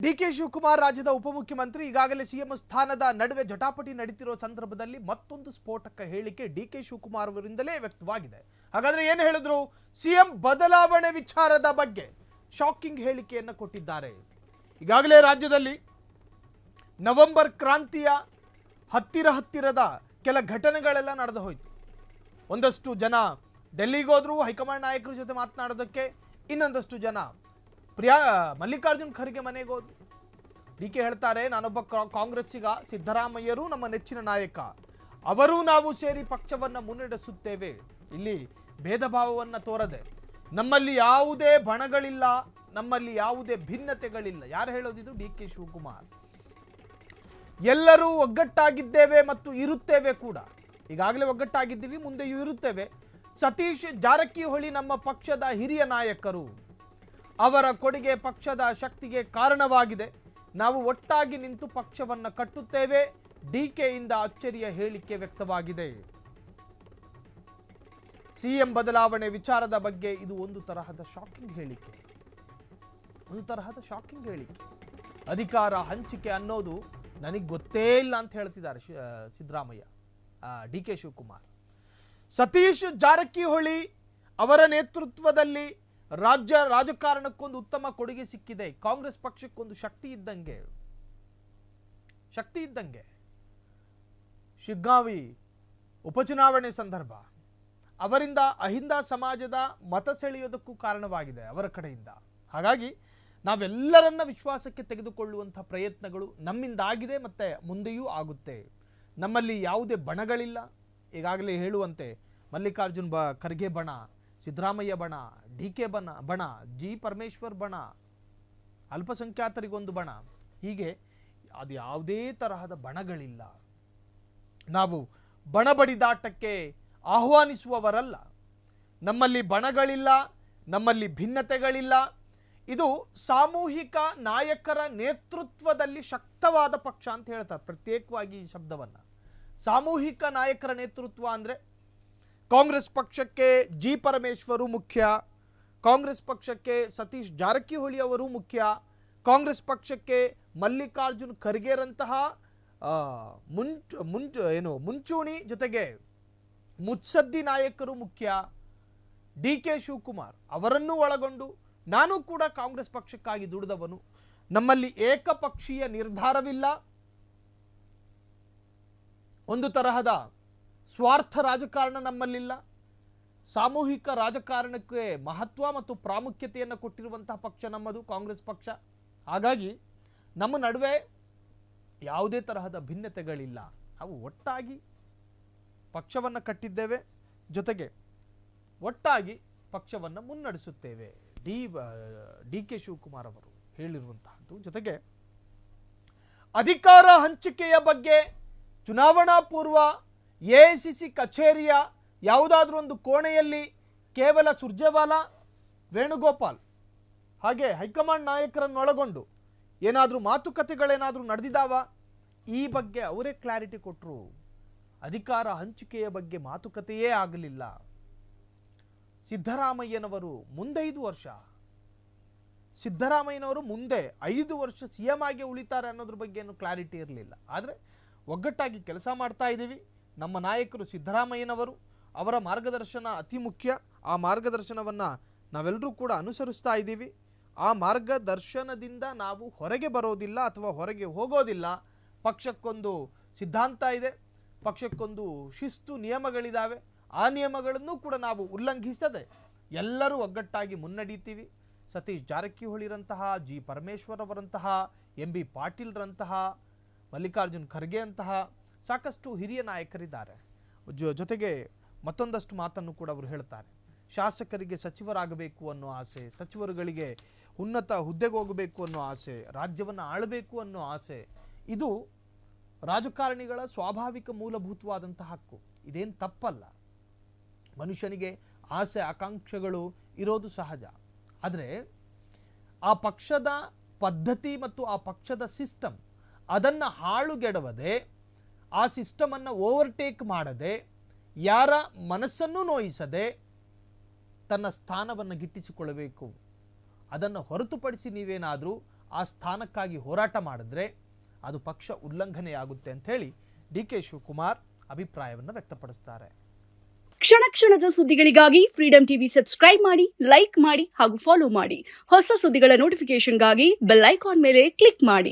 DK Shivakumar ರಾಜ್ಯದ ಉಪಮುಖ್ಯಮಂತ್ರಿ ಈಗಾಗಲೇ ಸಿಎಂ ಸ್ಥಾನದ ನಡುವೆ ಜಟಾಪಟಿ ನಡೀತಿರೋ ಸಂದರ್ಭದಲ್ಲಿ ಮತ್ತೊಂದು ಸ್ಫೋಟಕ ಹೇಳಿಕೆ ಡಿಕೆ ಶಿವಕುಮಾರ್ ಅವರಿಂದಲೇ ವ್ಯಕ್ತವಾಗಿದೆ. ಹಾಗಾದ್ರೆ ಏನು ಹೇಳಿದ್ರು? ಸಿಎಂ ಬದಲಾವಣೆ ವಿಚಾರದ ಬಗ್ಗೆ ಶಾಕಿಂಗ್ ಹೇಳಿಕೆಯನ್ನು ಕೊಟ್ಟಿದ್ದಾರೆ. ಈಗಾಗಲೇ ರಾಜ್ಯದಲ್ಲಿ ನವೆಂಬರ್ ಕ್ರಾಂತಿಯ ಹತ್ತಿರದ ಕೆಲ ಘಟನೆಗಳೆಲ್ಲ ನಡೆದು ಹೋಯಿತು. ಒಂದಷ್ಟು ಜನ ಡೆಲ್ಲಿಗೆ ಹೋದ್ರು ಹೈಕಮಾಂಡ್ ನಾಯಕರ ಜೊತೆ ಮಾತನಾಡೋದಕ್ಕೆ, ಇನ್ನೊಂದಷ್ಟು ಜನ ಮಲ್ಲಿಕಾರ್ಜುನ್ ಖರ್ಗೆ ಮನೆಗೆ ಹೋದ್ರು. ಡಿಕೆ ಹೇಳ್ತಾರೆ, ನಾನೊಬ್ಬ ಕಾಂಗ್ರೆಸ್ಸಿಗ, ಸಿದ್ದರಾಮಯ್ಯರು ನಮ್ಮ ನೆಚ್ಚಿನ ನಾಯಕ, ಅವರೂ ನಾವು ಸೇರಿ ಪಕ್ಷವನ್ನು ಮುನ್ನಡೆಸುತ್ತೇವೆ. ಇಲ್ಲಿ ಭೇದ ಭಾವವನ್ನು ತೋರದೆ, ನಮ್ಮಲ್ಲಿ ಯಾವುದೇ ಬಣಗಳಿಲ್ಲ, ನಮ್ಮಲ್ಲಿ ಯಾವುದೇ ಭಿನ್ನತೆಗಳಿಲ್ಲ. ಯಾರು ಹೇಳೋದಿದ್ರು? ಡಿಕೆ ಶಿವಕುಮಾರ್. ಎಲ್ಲರೂ ಒಗ್ಗಟ್ಟಾಗಿದ್ದೇವೆ ಮತ್ತು ಇರುತ್ತೇವೆ ಕೂಡ. ಈಗಾಗಲೇ ಒಗ್ಗಟ್ಟಾಗಿದ್ದೀವಿ, ಮುಂದೆಯೂ ಇರುತ್ತೇವೆ. ಸತೀಶ್ ಜಾರಕಿಹೊಳಿ ನಮ್ಮ ಪಕ್ಷದ ಹಿರಿಯ ನಾಯಕರು, ಅವರ ಕೊಡುಗೆ ಪಕ್ಷದ ಶಕ್ತಿಗೆ ಕಾರಣವಾಗಿದೆ. ನಾವು ಒಟ್ಟಾಗಿ ನಿಂತು ಪಕ್ಷವನ್ನು ಕಟ್ಟುತ್ತೇವೆ. ಡಿಕೆಯಿಂದ ಅಚ್ಚರಿಯ ಹೇಳಿಕೆ ವ್ಯಕ್ತವಾಗಿದೆ. ಸಿಎಂ ಬದಲಾವಣೆ ವಿಚಾರದ ಬಗ್ಗೆ ಇದು ಒಂದು ತರಹದ ಶಾಕಿಂಗ್ ಹೇಳಿಕೆ. ಅಧಿಕಾರ ಹಂಚಿಕೆ ಅನ್ನೋದು ನನಗೆ ಗೊತ್ತೇ ಇಲ್ಲ ಅಂತ ಹೇಳ್ತಿದ್ದಾರೆ ಸಿದ್ದರಾಮಯ್ಯ. ಡಿಕೆ ಶಿವಕುಮಾರ್, ಸತೀಶ್ ಜಾರಕಿಹೊಳಿ ಅವರ ನೇತೃತ್ವದಲ್ಲಿ ರಾಜಕಾರಣಕ್ಕೊಂದು ಉತ್ತಮ ಕೊಡುಗೆ ಸಿಕ್ಕಿದೆ. ಕಾಂಗ್ರೆಸ್ ಪಕ್ಷಕ್ಕೊಂದು ಶಕ್ತಿ ಇದ್ದಂಗೆ. ಶಿಗ್ಗಾವಿ ಉಪಚುನಾವಣೆ ಸಂದರ್ಭ ಅವರಿಂದ ಅಹಿಂದ ಸಮಾಜದ ಮತ ಸೆಳೆಯೋದಕ್ಕೂ ಕಾರಣವಾಗಿದೆ ಅವರ ಕಡೆಯಿಂದ. ಹಾಗಾಗಿ ನಾವೆಲ್ಲರನ್ನ ವಿಶ್ವಾಸಕ್ಕೆ ತೆಗೆದುಕೊಳ್ಳುವಂತಹ ಪ್ರಯತ್ನಗಳು ನಮ್ಮಿಂದ ಆಗಿದೆ, ಮತ್ತೆ ಮುಂದೆಯೂ ಆಗುತ್ತೆ. ನಮ್ಮಲ್ಲಿ ಯಾವುದೇ ಬಣಗಳಿಲ್ಲ. ಈಗಾಗಲೇ ಹೇಳುವಂತೆ ಮಲ್ಲಿಕಾರ್ಜುನ್ ಖರ್ಗೆ ಬಣ, ಸಿದ್ದರಾಮಯ್ಯ ಬಣ, ಡಿಕೆ ಬಣ, ಜಿ ಪರಮೇಶ್ವರ್ ಬಣ, ಅಲ್ಪಸಂಖ್ಯಾತರಿಗೊಂದು ಬಣ, ಹೀಗೆ ಅದು ಯಾವುದೇ ತರಹದ ಬಣಗಳಿಲ್ಲ. ನಾವು ಬಣಬಡಿದಾಟಕ್ಕೆ ಆಹ್ವಾನಿಸುವವರಲ್ಲ. ನಮ್ಮಲ್ಲಿ ಬಣಗಳಿಲ್ಲ, ನಮ್ಮಲ್ಲಿ ಭಿನ್ನತೆಗಳಿಲ್ಲ. ಇದು ಸಾಮೂಹಿಕ ನಾಯಕರ ನೇತೃತ್ವದಲ್ಲಿ ಶಕ್ತವಾದ ಪಕ್ಷ ಅಂತ ಹೇಳ್ತಾರೆ ಪ್ರತ್ಯೇಕವಾಗಿ ಈ ಶಬ್ದವನ್ನು. ಸಾಮೂಹಿಕ ನಾಯಕರ ನೇತೃತ್ವ ಅಂದರೆ ಕಾಂಗ್ರೆಸ್ ಪಕ್ಷಕ್ಕೆ ಜಿ ಪರಮೇಶ್ವರು ಮುಖ್ಯ, ಕಾಂಗ್ರೆಸ್ ಪಕ್ಷಕ್ಕೆ ಸತೀಶ್ ಜಾರಕಿಹೊಳಿ ಅವರು ಮುಖ್ಯ, ಕಾಂಗ್ರೆಸ್ ಪಕ್ಷಕ್ಕೆ ಮಲ್ಲಿಕಾರ್ಜುನ್ ಖರ್ಗೆರಂತಹ ಮುಂಚೂಣಿ ಜೊತೆಗೆ ಮುತ್ಸದ್ದಿ ನಾಯಕರು ಮುಖ್ಯ, ಡಿಕೆ ಶಿವಕುಮಾರ್ ಅವರನ್ನು ಒಳಗೊಂಡು ನಾನು ಕೂಡ ಕಾಂಗ್ರೆಸ್ ಪಕ್ಷಕ್ಕಾಗಿ ದುಡಿದವನು. ನಮ್ಮಲ್ಲಿ ಏಕಪಕ್ಷೀಯ ನಿರ್ಧಾರವಿಲ್ಲ. ಒಂದು ತರಹದ ಸ್ವಾರ್ಥ ರಾಜಕಾರಣ ನಮ್ಮಲ್ಲಿಲ್ಲ. ಸಾಮೂಹಿಕ ರಾಜಕಾರಣಕ್ಕೆ ಮಹತ್ವ ಮತ್ತು ಪ್ರಾಮುಖ್ಯತೆಯನ್ನು ಕೊಟ್ಟಿರುವಂತಹ ಪಕ್ಷ ನಮ್ಮದು ಕಾಂಗ್ರೆಸ್ ಪಕ್ಷ. ಹಾಗಾಗಿ ನಮ್ಮ ನಡುವೆ ಯಾವುದೇ ತರಹದ ಭಿನ್ನತೆಗಳಿಲ್ಲ. ನಾವು ಒಟ್ಟಾಗಿ ಪಕ್ಷವನ್ನು ಕಟ್ಟಿದ್ದೇವೆ, ಜೊತೆಗೆ ಒಟ್ಟಾಗಿ ಪಕ್ಷವನ್ನು ಮುನ್ನಡೆಸುತ್ತೇವೆ. ಡಿಕೆ ಶಿವಕುಮಾರ್ ಅವರು ಹೇಳಿರುವಂತಹದ್ದು. ಜೊತೆಗೆ ಅಧಿಕಾರ ಹಂಚಿಕೆಯ ಬಗ್ಗೆ ಚುನಾವಣಾ ಪೂರ್ವ ಎಐಸಿಸಿ ಕಚೇರಿಯ ಯಾವುದಾದ್ರೂ ಒಂದು ಕೋಣೆಯಲ್ಲಿ ಕೇವಲ ಸುರ್ಜೇವಾಲಾ, ವೇಣುಗೋಪಾಲ್ ಹಾಗೆ ಹೈಕಮಾಂಡ್ ನಾಯಕರನ್ನೊಳಗೊಂಡು ಏನಾದರೂ ಮಾತುಕತೆಗಳೇನಾದರೂ ನಡೆದಿದ್ದಾವ? ಈ ಬಗ್ಗೆ ಅವರೇ ಕ್ಲಾರಿಟಿ ಕೊಟ್ಟರು. ಅಧಿಕಾರ ಹಂಚಿಕೆಯ ಬಗ್ಗೆ ಮಾತುಕತೆಯೇ ಆಗಲಿಲ್ಲ. ಸಿದ್ದರಾಮಯ್ಯನವರು ಮುಂದೆ 5 ವರ್ಷ, ಸಿದ್ದರಾಮಯ್ಯನವರು ಮುಂದೆ 5 ವರ್ಷ ಸಿಎಂ ಆಗಿ ಉಳಿತಾರೆ ಅನ್ನೋದ್ರ ಬಗ್ಗೆ ಏನು ಕ್ಲಾರಿಟಿ ಇರಲಿಲ್ಲ. ಆದರೆ ಒಗ್ಗಟ್ಟಾಗಿ ಕೆಲಸ ಮಾಡ್ತಾ ಇದ್ದೀವಿ. ನಮ್ಮ ನಾಯಕರು ಸಿದ್ದರಾಮಯ್ಯನವರು, ಅವರ ಮಾರ್ಗದರ್ಶನ ಅತಿ ಮುಖ್ಯ. ಆ ಮಾರ್ಗದರ್ಶನವನ್ನು ನಾವೆಲ್ಲರೂ ಕೂಡ ಅನುಸರಿಸ್ತಾ ಇದ್ದೀವಿ. ಆ ಮಾರ್ಗದರ್ಶನದಿಂದ ನಾವು ಹೊರಗೆ ಬರೋದಿಲ್ಲ ಅಥವಾ ಹೊರಗೆ ಹೋಗೋದಿಲ್ಲ. ಪಕ್ಷಕ್ಕೊಂದು ಸಿದ್ಧಾಂತ ಇದೆ, ಪಕ್ಷಕ್ಕೊಂದು ಶಿಸ್ತು ನಿಯಮಗಳಿದ್ದಾವೆ. ಆ ನಿಯಮಗಳನ್ನು ಕೂಡ ನಾವು ಉಲ್ಲಂಘಿಸದೆ ಎಲ್ಲರೂ ಒಗ್ಗಟ್ಟಾಗಿ ಮುನ್ನಡೀತೀವಿ. ಸತೀಶ್ ಜಾರಕಿಹೊಳಿರಂತಹ, ಜಿ ಪರಮೇಶ್ವರ್ ಅವರಂತಹ, ಎಂ ಬಿ ಪಾಟೀಲ್ರಂತಹ, ಮಲ್ಲಿಕಾರ್ಜುನ್ ಖರ್ಗೆ ಅಂತಹ ಸಾಕಷ್ಟು ಹಿರಿಯ ನಾಯಕರಿದ್ದಾರೆ. ಜೊತೆಗೆ ಮತ್ತೊಂದಷ್ಟು ಮಾತನ್ನು ಕೂಡ ಅವರು ಹೇಳ್ತಾರೆ. ಶಾಸಕರಿಗೆ ಸಚಿವರಾಗಬೇಕು ಅನ್ನೋ ಆಸೆ, ಸಚಿವರುಗಳಿಗೆ ಉನ್ನತ ಹುದ್ದೆಗೆ ಹೋಗಬೇಕು ಅನ್ನೋ ಆಸೆ, ರಾಜ್ಯವನ್ನು ಆಳಬೇಕು ಅನ್ನೋ ಆಸೆ, ಇದು ರಾಜಕಾರಣಿಗಳ ಸ್ವಾಭಾವಿಕ ಮೂಲಭೂತವಾದಂತಹ ಹಕ್ಕು. ಇದೇನು ತಪ್ಪಲ್ಲ. ಮನುಷ್ಯನಿಗೆ ಆಸೆ ಆಕಾಂಕ್ಷೆಗಳು ಇರೋದು ಸಹಜ. ಆದರೆ ಆ ಪಕ್ಷದ ಪದ್ಧತಿ ಮತ್ತು ಆ ಪಕ್ಷದ ಸಿಸ್ಟಮ್ ಅದನ್ನು ಹಾಳುಗೆಡವದೆ, ಆ ಸಿಸ್ಟಮನ್ನು ಓವರ್ಟೇಕ್ ಮಾಡದೆ, ಯಾರ ಮನಸ್ಸನ್ನು ನೋಯಿಸದೆ ತನ್ನ ಸ್ಥಾನವನ್ನು ಗಿಟ್ಟಿಸಿಕೊಳ್ಳಬೇಕು. ಅದನ್ನು ಹೊರತುಪಡಿಸಿ ನೀವೇನಾದರೂ ಆ ಸ್ಥಾನಕ್ಕಾಗಿ ಹೋರಾಟ ಮಾಡಿದ್ರೆ ಅದು ಪಕ್ಷ ಉಲ್ಲಂಘನೆಯಾಗುತ್ತೆ ಅಂತ ಹೇಳಿ DK ಶಿವಕುಮಾರ್ ಅಭಿಪ್ರಾಯವನ್ನು ವ್ಯಕ್ತಪಡಿಸ್ತಾರೆ. ಕ್ಷಣ ಕ್ಷಣದ ಸುದ್ದಿಗಳಿಗಾಗಿ ಫ್ರೀಡಂ ಟಿವಿ ಸಬ್ಸ್ಕ್ರೈಬ್ ಮಾಡಿ, ಲೈಕ್ ಮಾಡಿ ಹಾಗೂ ಫಾಲೋ ಮಾಡಿ. ಹೊಸ ಸುದ್ದಿಗಳ ನೋಟಿಫಿಕೇಶನ್ಗಾಗಿ ಬೆಲ್ ಐಕಾನ್ ಮೇಲೆ ಕ್ಲಿಕ್ ಮಾಡಿ.